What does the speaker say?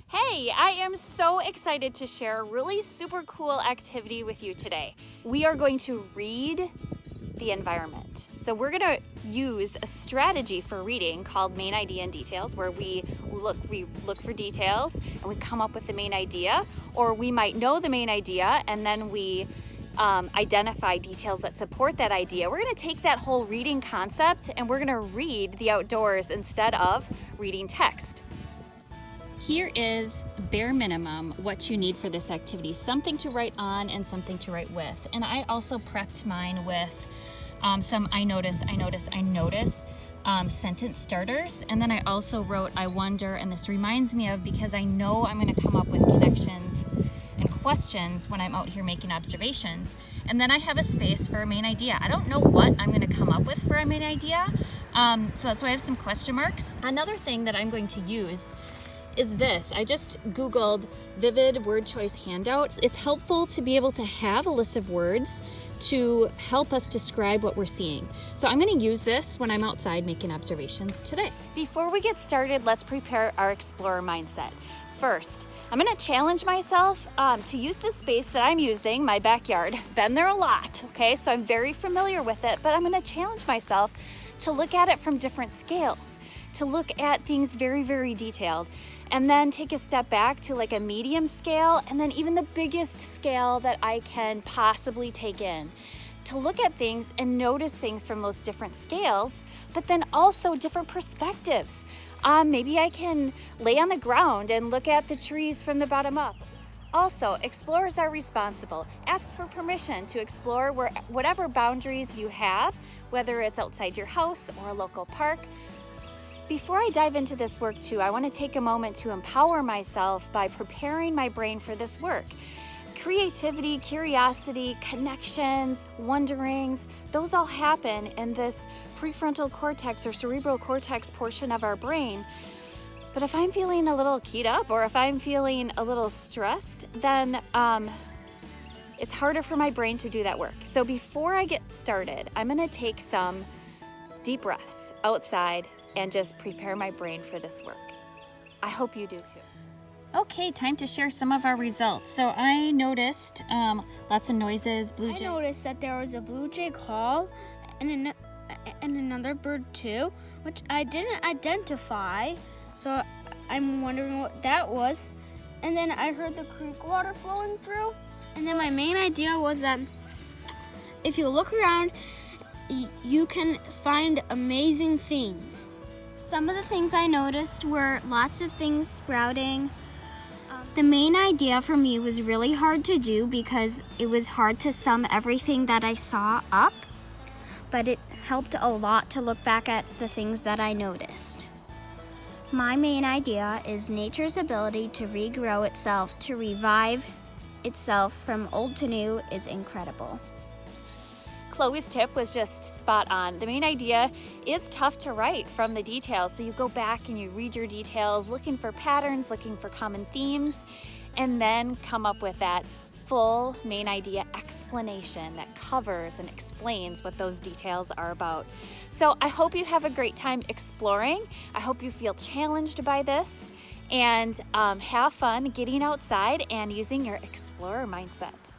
Hey, I am so excited to share a really super cool activity with you today. We are going to read the environment. So we're going to use a strategy for reading called main idea and details, where we look for details and we come up with the main idea, or we might know the main idea and then we identify details that support that idea. We're going to take that whole reading concept and we're going to read the outdoors instead of reading text. Here is bare minimum what you need for this activity: something to write on and something to write with. And I also prepped mine with some I notice sentence starters. And then I also wrote I wonder, and this reminds me of, because I know I'm going to come up with connections and questions when I'm out here making observations. And then I have a space for a main idea. I don't know what I'm going to come up with for a main idea, so that's why I have some question marks. Another thing that I'm going to use is this. I just Googled Vivid Word Choice Handouts. It's helpful to be able to have a list of words to help us describe what we're seeing. So I'm going to use this when I'm outside making observations today. Before we get started, let's prepare our explorer mindset. First, I'm going to challenge myself to use the space that I'm using, my backyard. Been there a lot, okay? So I'm very familiar with it, but I'm going to challenge myself to look at it from different scales, to look at things very, very detailed, and then take a step back to like a medium scale, and then even the biggest scale that I can possibly take in, to look at things and notice things from those different scales, but then also different perspectives. Maybe I can lay on the ground and look at the trees from the bottom up. Also, explorers are responsible. Ask for permission to explore whatever boundaries you have, whether it's outside your house or a local park. Before I dive into this work too, I want to take a moment to empower myself by preparing my brain for this work. Creativity, curiosity, connections, wonderings, those all happen in this prefrontal cortex or cerebral cortex portion of our brain. But if I'm feeling a little keyed up, or if I'm feeling a little stressed, then it's harder for my brain to do that work. So before I get started, I'm going to take some deep breaths outside and just prepare my brain for this work. I hope you do too. Okay, time to share some of our results. So I noticed lots of noises, blue jay. I noticed that there was a blue jay call and another bird too, which I didn't identify. So I'm wondering what that was. And then I heard the creek water flowing through. And then my main idea was that if you look around, you can find amazing things. Some of the things I noticed were lots of things sprouting. The main idea for me was really hard to do because it was hard to sum everything that I saw up, but it helped a lot to look back at the things that I noticed. My main idea is nature's ability to regrow itself, to revive itself from old to new is incredible. Chloe's tip was just spot on. The main idea is tough to write from the details, so you go back and you read your details, looking for patterns, looking for common themes, and then come up with that full main idea explanation that covers and explains what those details are about. So I hope you have a great time exploring. I hope you feel challenged by this, and have fun getting outside and using your explorer mindset.